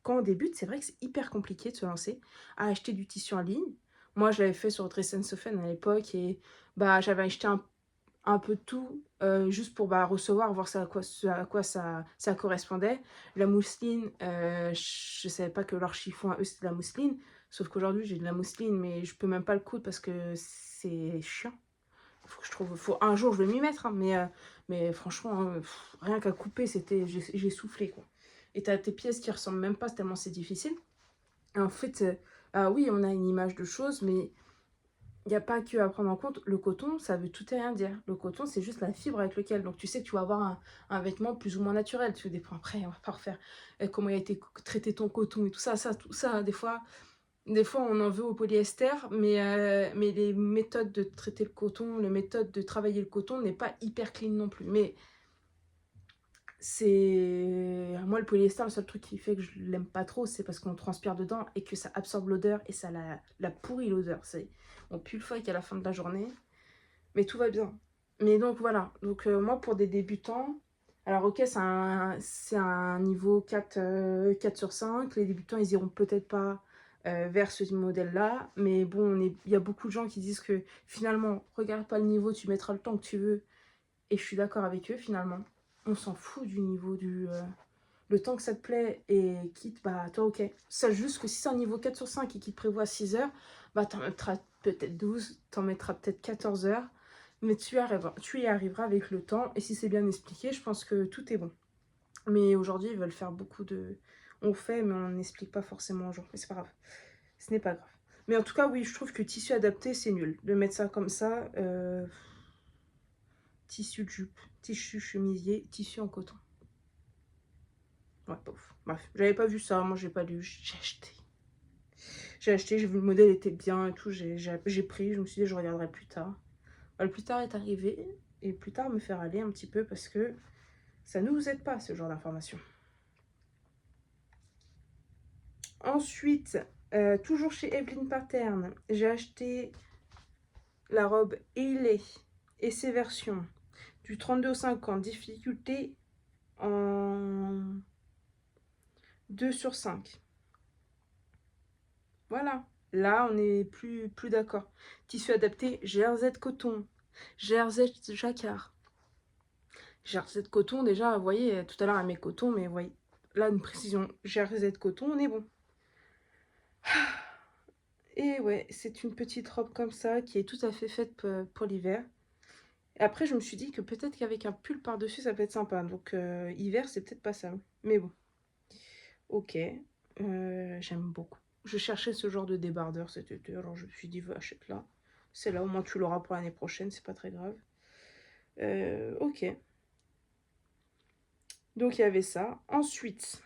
quand on débute, c'est vrai que c'est hyper compliqué de se lancer à acheter du tissu en ligne. Moi, je l'avais fait sur Dress Sofen à l'époque et bah j'avais acheté un peu de tout, juste pour bah, recevoir, voir à quoi ça correspondait. La mousseline, je savais pas que leur chiffon à eux c'était de la mousseline, sauf qu'aujourd'hui j'ai de la mousseline, mais je peux même pas le coudre parce que c'est chiant. Faut que je trouve, un jour je vais m'y mettre, hein, mais franchement, rien qu'à couper, j'ai soufflé quoi. Et t'as tes pièces qui ressemblent même pas tellement c'est difficile. Et en fait, ah oui, on a une image de choses, mais il n'y a pas que à prendre en compte. Le coton, ça veut tout et rien dire. Le coton, c'est juste la fibre avec lequel. Donc, tu sais que tu vas avoir un vêtement plus ou moins naturel. Tu dépends après, on va pas refaire comment il a été traité ton coton et tout ça. Tout ça, des fois, on en veut au polyester, mais les méthodes de traiter le coton, les méthodes de travailler le coton n'est pas hyper clean non plus. Mais c'est... Moi, le polyester, le seul truc qui fait que je l'aime pas trop, c'est parce qu'on transpire dedans et que ça absorbe l'odeur et ça la pourrit l'odeur. On pue le fuck à la fin de la journée, mais tout va bien. Mais donc voilà, donc moi pour des débutants, alors ok, c'est un niveau 4, 4 sur 5, les débutants ils iront peut-être pas vers ce modèle-là, mais bon, il y a beaucoup de gens qui disent que finalement, regarde pas le niveau, tu mettras le temps que tu veux, et je suis d'accord avec eux finalement. On s'en fout du niveau le temps que ça te plaît et quitte, bah toi ok. Sache juste que si c'est un niveau 4 sur 5 et qu'il te prévoit 6 heures, bah t'en mettras peut-être 12, t'en mettras peut-être 14 heures, mais tu y arriveras avec le temps, et si c'est bien expliqué, je pense que tout est bon. Mais aujourd'hui, ils veulent faire beaucoup de... On fait, mais on n'explique pas forcément aux gens, mais c'est pas grave, ce n'est pas grave. Mais en tout cas, oui, je trouve que tissu adapté, c'est nul. De mettre ça comme ça, tissu de jupe, tissu chemisier, tissu en coton. Ouais, bof. Bref, j'avais pas vu ça, moi j'ai pas lu, j'ai acheté. J'ai vu le modèle était bien et tout, j'ai pris, je me suis dit je regarderai plus tard. Le plus tard est arrivé, et plus tard me faire aller un petit peu parce que ça ne nous aide pas ce genre d'informations. Ensuite, toujours chez Evelyn Pattern, j'ai acheté la robe Hailey et ses versions du 32 au 50, difficulté en 2 sur 5. Voilà, là on est plus d'accord. Tissu adapté, GRZ coton, GRZ jacquard. GRZ coton, déjà, vous voyez, tout à l'heure elle met coton, mais vous voyez, là une précision, GRZ coton, on est bon. Et ouais, c'est une petite robe comme ça qui est tout à fait faite pour l'hiver. Et après, je me suis dit que peut-être qu'avec un pull par-dessus, ça peut être sympa. Donc, hiver, c'est peut-être pas ça. Mais bon, ok. J'aime beaucoup. Je cherchais ce genre de débardeur cet été, alors je me suis dit, va, achète-la. C'est là, au moins tu l'auras pour l'année prochaine, c'est pas très grave. Ok. Donc, il y avait ça. Ensuite,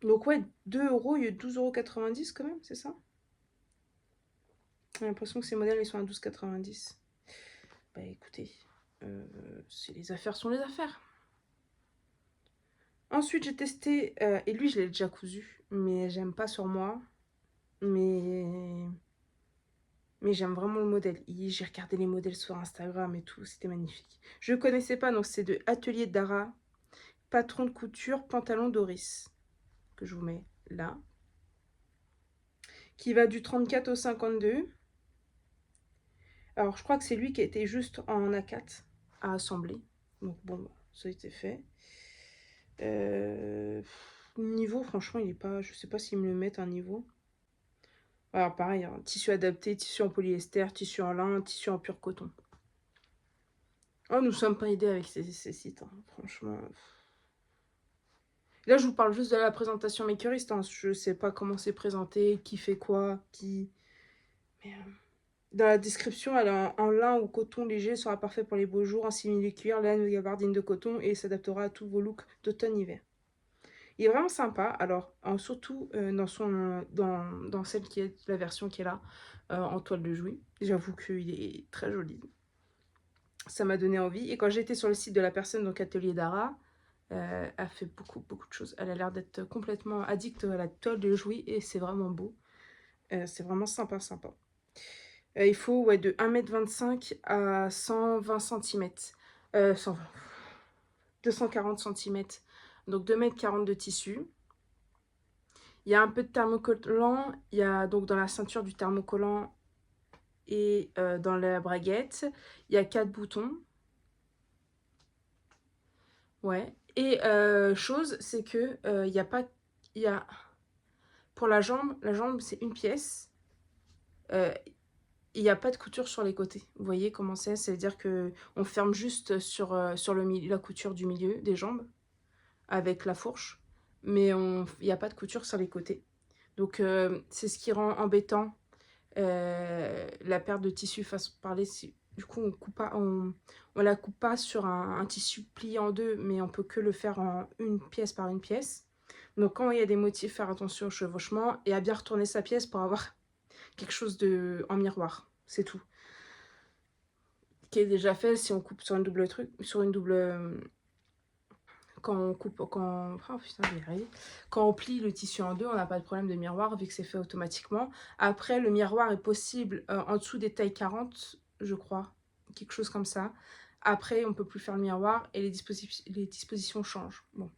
donc ouais, 2 euros, il y a 12,90 € quand même, c'est ça? J'ai l'impression que ces modèles, ils sont à 12,90 €. Bah écoutez, les affaires sont les affaires. Ensuite, j'ai testé, et lui, je l'ai déjà cousu, mais j'aime pas sur moi. Mais j'aime vraiment le modèle. J'ai regardé les modèles sur Instagram et tout, c'était magnifique. Je ne connaissais pas, donc c'est de Atelier Dara, patron de couture, pantalon Doris, que je vous mets là, qui va du 34 au 52. Alors, je crois que c'est lui qui était juste en A4. à assembler. Donc bon, ça a été fait. Niveau, franchement, il est pas... Je sais pas s'ils me le mettent un niveau. Alors pareil, hein, tissu adapté, tissu en polyester, tissu en lin, tissu en pur coton. Oh, nous sommes pas aidés avec ces sites, hein, franchement. Là, je vous parle juste de la présentation makeriste. Hein. Je sais pas comment c'est présenté, qui fait quoi, qui... Mais, dans la description, elle est en lin ou coton léger, sera parfait pour les beaux jours, en simili-cuir, laine ou gabardine de coton et s'adaptera à tous vos looks d'automne-hiver. Il est vraiment sympa, alors surtout dans celle qui est la version qui est là, en toile de Jouy. J'avoue qu'il est très joli. Ça m'a donné envie. Et quand j'étais sur le site de la personne, donc Atelier Dara, elle fait beaucoup de choses. Elle a l'air d'être complètement addict à la toile de Jouy et c'est vraiment beau. C'est vraiment sympa. Il faut ouais, de 1,25 m à 120 cm. 120, 240 cm. Donc 2,40 m de tissu. Il y a un peu de thermocollant. Il y a donc dans la ceinture du thermocollant et dans la braguette. Il y a 4 boutons. Ouais. Et chose, c'est que il y a pas... Il y a... Pour la jambe c'est une pièce. Il n'y a pas de couture sur les côtés. Vous voyez comment c'est? C'est-à-dire qu'on ferme juste sur la couture du milieu des jambes avec la fourche. Mais il n'y a pas de couture sur les côtés. Donc c'est ce qui rend embêtant la perte de tissu façon de parler. Du coup, on la coupe pas sur un tissu plié en deux, mais on peut que le faire en une pièce par une pièce. Donc quand il y a des motifs, faire attention au chevauchement et à bien retourner sa pièce pour avoir quelque chose en miroir. C'est tout. Qui est déjà fait si on coupe sur une double truc, sur une double... quand on coupe, oh putain, quand on plie le tissu en deux, on n'a pas de problème de miroir vu que c'est fait automatiquement. Après, le miroir est possible en dessous des tailles 40, je crois, quelque chose comme ça. Après, on peut plus faire le miroir et les dispositions changent. Bon,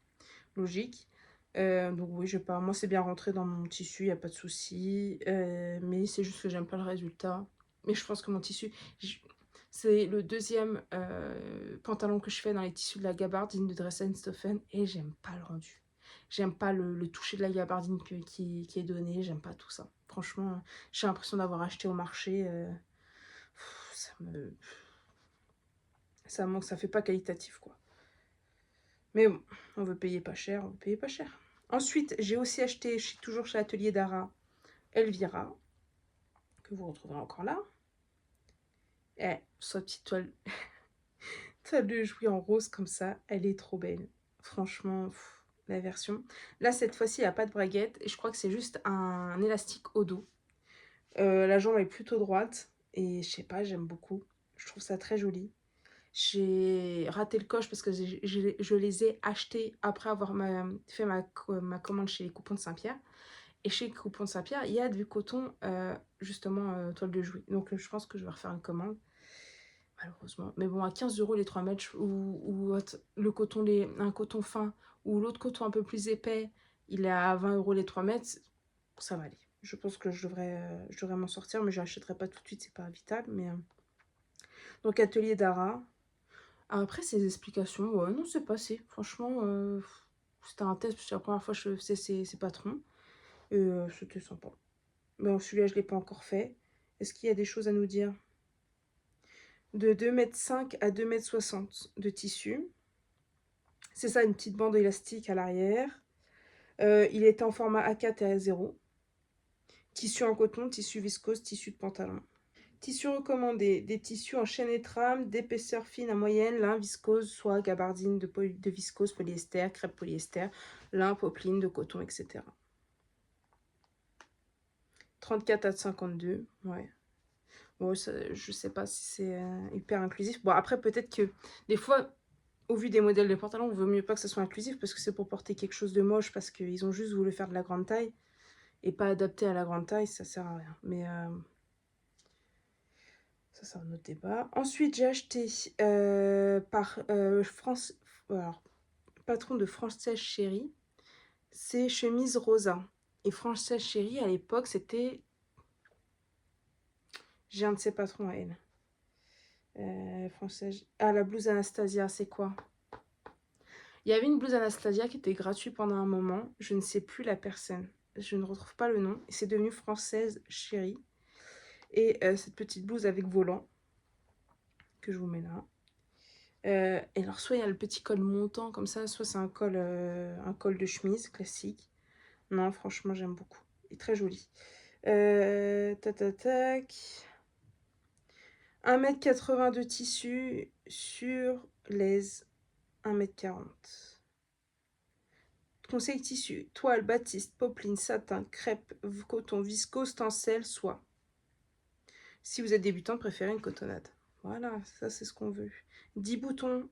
logique. Donc oui, je sais pas, moi c'est bien rentré dans mon tissu, il n'y a pas de souci. Mais c'est juste que j'aime pas le résultat. Mais je pense que mon tissu... C'est le deuxième pantalon que je fais dans les tissus de la gabardine de Dresden-Stoffen et j'aime pas le rendu. J'aime pas le toucher de la gabardine qui est donné, j'aime pas tout ça. Franchement, j'ai l'impression d'avoir acheté au marché. Ça manque, ça fait pas qualitatif quoi. Mais bon, on veut payer pas cher, on veut payer pas cher. Ensuite, j'ai aussi acheté, je suis toujours chez Atelier Dara, Elvira, que vous retrouverez encore là. Et sa petite toile ça de jouer en rose comme ça, elle est trop belle. Franchement, la version. Là, cette fois-ci, il n'y a pas de braguette. Et je crois que c'est juste un élastique au dos. La jambe est plutôt droite. Et je sais pas, j'aime beaucoup. Je trouve ça très joli. J'ai raté le coche parce que je les ai achetés après avoir fait ma commande chez les Coupons de Saint-Pierre. Et chez les Coupons de Saint-Pierre, il y a du coton, justement, toile de Jouy. Donc, je pense que je vais refaire une commande. Malheureusement. Mais bon, à 15 € les 3 mètres, ou le coton, un coton fin, ou l'autre coton un peu plus épais, il est à 20 € les 3 mètres, ça va aller. Je pense que je devrais m'en sortir, mais je n'achèterai pas tout de suite, c'est pas vital. Mais donc, Atelier Dara. Après, ces explications, ouais, non, c'est passé. Franchement, c'était un test, parce que la première fois que je faisais ces patrons. C'était sympa. Bon, celui-là, je ne l'ai pas encore fait. Est-ce qu'il y a des choses à nous dire? De 2,5 m à 2,60 m de tissu. C'est ça, une petite bande élastique à l'arrière. Il est en format A4 et A0. Tissu en coton, tissu viscose, tissu de pantalon. Tissu recommandé, des tissus en chaîne et trame, d'épaisseur fine à moyenne, lin, viscose, soie, gabardine de viscose, polyester, crêpe polyester, lin, popeline, de coton, etc. 34 à 52, ouais. Bon, ça, je sais pas si c'est hyper inclusif. Bon, après, peut-être que des fois, au vu des modèles de pantalons, il vaut mieux pas que ça soit inclusif parce que c'est pour porter quelque chose de moche parce qu'ils ont juste voulu faire de la grande taille et pas adapté à la grande taille, ça sert à rien. Mais ça, c'est un autre débat. Ensuite, j'ai acheté par alors, patron de Française Chérie, c'est chemise rosa. Et Française Chérie, à l'époque, c'était... J'ai un de ses patrons à elle. Française. Ah, la blouse Anastasia, c'est quoi? Il y avait une blouse Anastasia qui était gratuite pendant un moment. Je ne sais plus la personne. Je ne retrouve pas le nom. C'est devenu Française Chérie. Et cette petite blouse avec volant, que je vous mets là. Et alors, soit il y a le petit col montant comme ça, soit c'est un col de chemise classique. Non, franchement, j'aime beaucoup. Il est très joli. Tac, tac, tac. 1,80 m de tissu sur l'aise 1,40 m. Conseil tissu, toile, batiste, popeline, satin, crêpe, coton, viscose, tencel, soie. Si vous êtes débutant, préférez une cotonnade. Voilà, ça c'est ce qu'on veut. 10 boutons.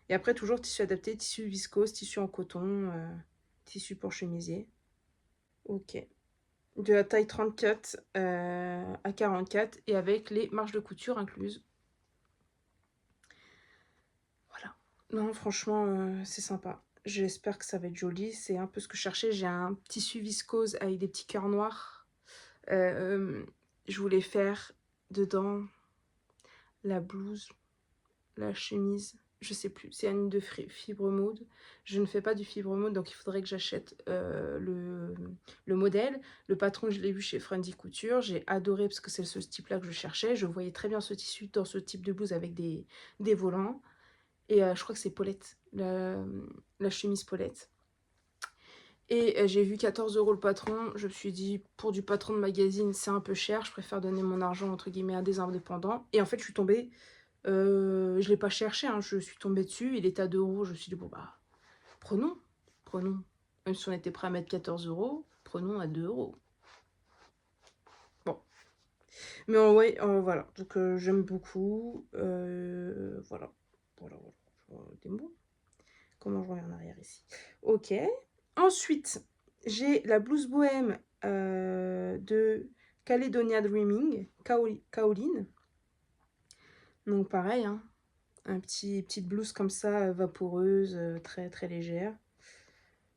Et après, toujours tissu adapté, tissu viscose, tissu en coton, tissu pour chemisier. Ok. De la taille 34 à 44 et avec les marges de couture incluses. Voilà. Non, franchement, c'est sympa. J'espère que ça va être joli. C'est un peu ce que je cherchais. J'ai un tissu viscose avec des petits cœurs noirs. Je voulais faire dedans la blouse, la chemise, je sais plus. C'est une de fibre maude. Je ne fais pas du fibre maude, donc il faudrait que j'achète le modèle. Le patron, je l'ai vu chez Friendly Couture. J'ai adoré parce que c'est ce type-là que je cherchais. Je voyais très bien ce tissu dans ce type de blouse avec des volants. Et je crois que c'est Paulette, la chemise Paulette. Et j'ai vu 14 € le patron. Je me suis dit, pour du patron de magazine, c'est un peu cher. Je préfère donner mon argent, entre guillemets, à des indépendants. Et en fait, je suis tombée... je ne l'ai pas cherché, hein, je suis tombée dessus. Il était à 2 €. Je me suis dit, bon, bah, prenons. Prenons. Même si on était prêt à mettre 14 €, prenons à 2 €. Bon. Mais ouais, voilà. Donc, j'aime beaucoup. Voilà. Voilà. Des mots. Comment je reviens en arrière ici? Ok. Ensuite, j'ai la blouse bohème de Caledonia Dreaming, Kaoline. Donc pareil, hein, petite blouse comme ça, vaporeuse, très très légère.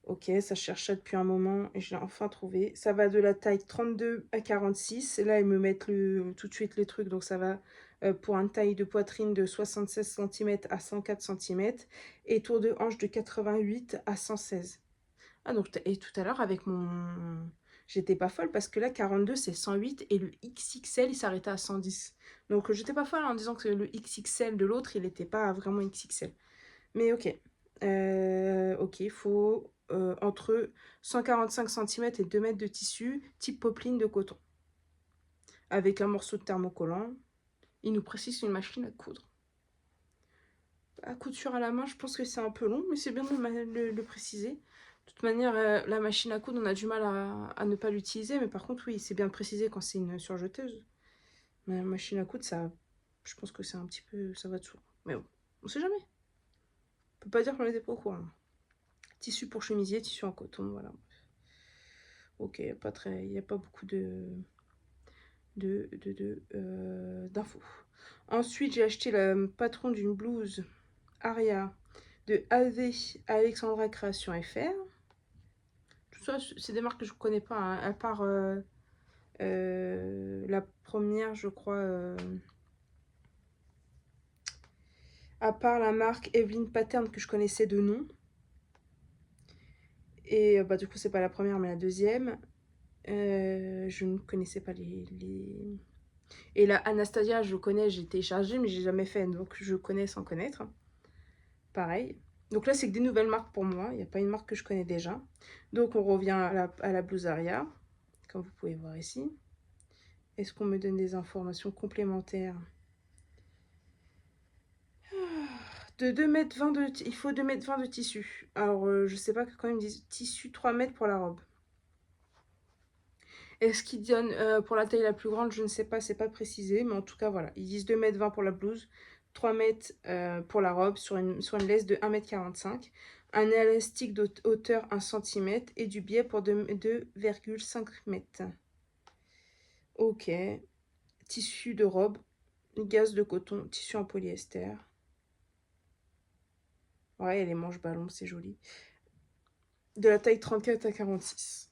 Ok, ça cherchait depuis un moment et je l'ai enfin trouvé. Ça va de la taille 32 à 46. Et là, ils me mettent tout de suite les trucs, donc ça va pour une taille de poitrine de 76 cm à 104 cm et tour de hanche de 88 à 116. Ah, donc, et tout à l'heure, avec mon... J'étais pas folle parce que là, 42, c'est 108 et le XXL, il s'arrêtait à 110. Donc, j'étais pas folle en disant que le XXL de l'autre, il n'était pas vraiment XXL. Mais ok. Ok, il faut entre 145 cm et 2 mètres de tissu, type popeline de coton. Avec un morceau de thermocollant. Il nous précise une machine à coudre. À couture à la main, je pense que c'est un peu long, mais c'est bien de le préciser. De toute manière, la machine à coudre, on a du mal à ne pas l'utiliser, mais par contre, oui, c'est bien de préciser quand c'est une surjeteuse. Mais la machine à coudre, ça, je pense que c'est un petit peu, ça va de soi. Mais bon, on sait jamais. On peut pas dire qu'on était pas au courant. Tissu pour chemisier, tissu en coton, voilà. Ok, pas très, il n'y a pas beaucoup d'infos. Ensuite, j'ai acheté le patron d'une blouse Aria de AV Alexandra Création FR. Tout ça, c'est des marques que je ne connais pas, hein, à part la première, je crois, à part la marque Evelyn Pattern que je connaissais de nom. Et bah, du coup, c'est pas la première, mais la deuxième. Je ne connaissais pas les... Et la Anastasia, je connais, j'ai téléchargé, mais j'ai jamais fait, donc je connais sans connaître. Pareil. Donc là, c'est que des nouvelles marques pour moi, il n'y a pas une marque que je connais déjà. Donc on revient à la blouse Aria, comme vous pouvez voir ici. Est-ce qu'on me donne des informations complémentaires? De 2,20 m il faut 2,20 m de tissu. Alors, je sais pas quand ils me disent tissu 3 mètres pour la robe. Est-ce qu'ils donnent pour la taille la plus grande? Je ne sais pas, c'est pas précisé. Mais en tout cas, voilà. Ils disent 2,20 m pour la blouse, 3 mètres pour la robe sur une laisse de 1,45 m. Un élastique de hauteur 1 cm et du biais pour 2,5 m. Ok. Tissu de robe, gaze de coton, tissu en polyester. Ouais, les manches ballons, c'est joli. De la taille 34 à 46.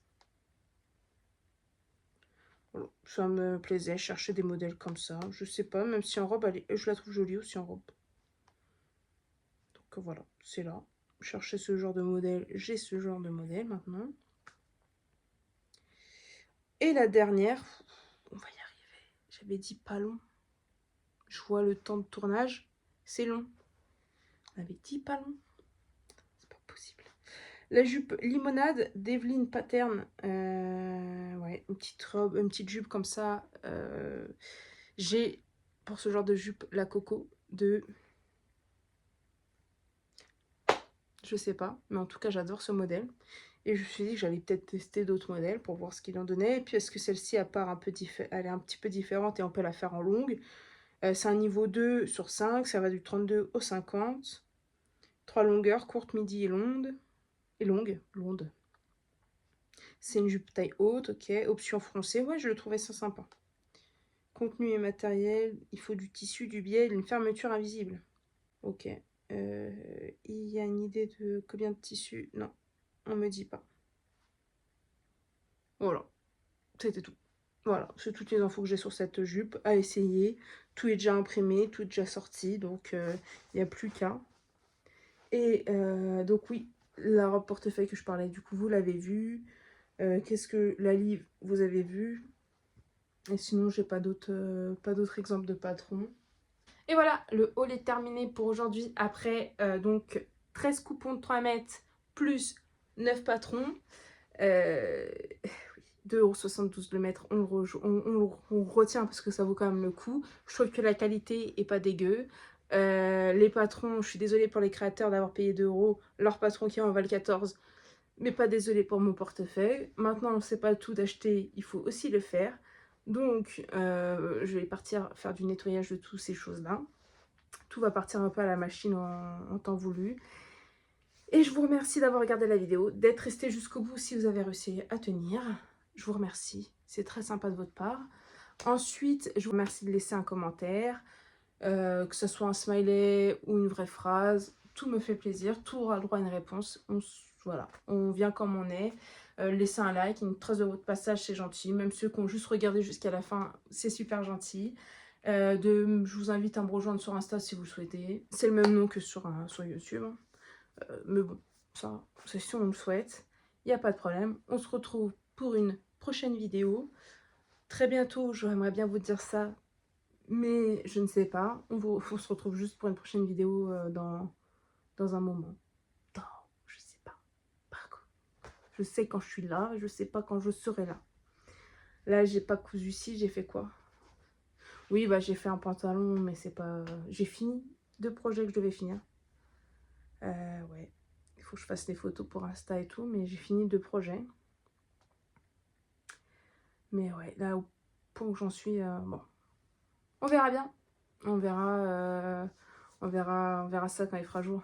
Voilà, ça me plaisait, chercher des modèles comme ça. Je sais pas, même si en robe, je la trouve jolie aussi en robe. Donc voilà, c'est là. Chercher ce genre de modèle, j'ai ce genre de modèle maintenant. Et la dernière, on va y arriver. J'avais dit pas long. Je vois le temps de tournage, c'est long. On avait dit pas long. C'est pas possible. La jupe limonade d'Evelyn Pattern. Ouais, une petite robe, une petite jupe comme ça. J'ai pour ce genre de jupe la Coco de... Je sais pas, mais en tout cas j'adore ce modèle. Et je me suis dit que j'allais peut-être tester d'autres modèles pour voir ce qu'il en donnait. Et puis est-ce que celle-ci, à part un peu elle est un petit peu différente et on peut la faire en longue. C'est un niveau 2 sur 5, ça va du 32 au 50. 3 longueurs, courte, midi et longue. Longue. C'est une jupe taille haute, ok. Option froncée, ouais, je le trouvais ça sympa. Contenu et matériel, il faut du tissu, du biais, une fermeture invisible. Ok. Il y a une idée de combien de tissu? Non, on me dit pas. Voilà, c'était tout. Voilà, c'est toutes les infos que j'ai sur cette jupe à essayer. Tout est déjà imprimé, tout est déjà sorti, donc il n'y a plus qu'à. Et donc oui, la robe portefeuille que je parlais, du coup, vous l'avez vue. Qu'est-ce que la livre, vous avez vu? Et sinon, j'ai pas d'autres exemples de patrons. Et voilà, le haul est terminé pour aujourd'hui. Après, donc, 13 coupons de 3 mètres plus 9 patrons. Oui, 2,72 € le mètre, on retient parce que ça vaut quand même le coup. Je trouve que la qualité est pas dégueu. Les patrons, je suis désolée pour les créateurs d'avoir payé 2 €. Leur patron qui en valent 14, mais pas désolée pour mon portefeuille. Maintenant, on ne sait pas tout d'acheter, il faut aussi le faire. Donc, je vais partir faire du nettoyage de toutes ces choses-là. Tout va partir un peu à la machine en temps voulu. Et je vous remercie d'avoir regardé la vidéo, d'être resté jusqu'au bout si vous avez réussi à tenir. Je vous remercie, c'est très sympa de votre part. Ensuite, je vous remercie de laisser un commentaire, que ce soit un smiley ou une vraie phrase. Tout me fait plaisir, tout aura le droit à une réponse. Voilà, on vient comme on est. Laissez un like, une trace de votre passage, c'est gentil. Même ceux qui ont juste regardé jusqu'à la fin, c'est super gentil. Je vous invite à me rejoindre sur Insta si vous le souhaitez. C'est le même nom que sur YouTube. Mais bon, ça, c'est si on le souhaite. Il n'y a pas de problème. On se retrouve pour une prochaine vidéo. Très bientôt, j'aimerais bien vous dire ça, mais je ne sais pas. On se retrouve juste pour une prochaine vidéo dans un moment. Non, je sais pas. Par contre, je sais quand je suis là, je sais pas quand je serai là. Là, j'ai pas cousu ici, j'ai fait quoi? Oui, bah j'ai fait un pantalon, mais c'est pas... J'ai fini 2 projets que je devais finir. Ouais. Il faut que je fasse des photos pour Insta et tout, mais j'ai fini 2 projets. Mais ouais, là, au point où j'en suis, bon. On verra bien. On verra ça quand il fera jour.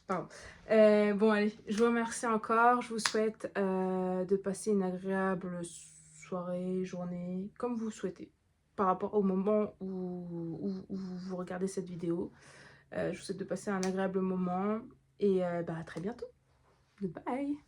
Pardon. Bon, allez, je vous remercie encore. Je vous souhaite de passer une agréable soirée, journée, comme vous souhaitez. Par rapport au moment où vous regardez cette vidéo. Je vous souhaite de passer un agréable moment. Et bah, à très bientôt. Bye.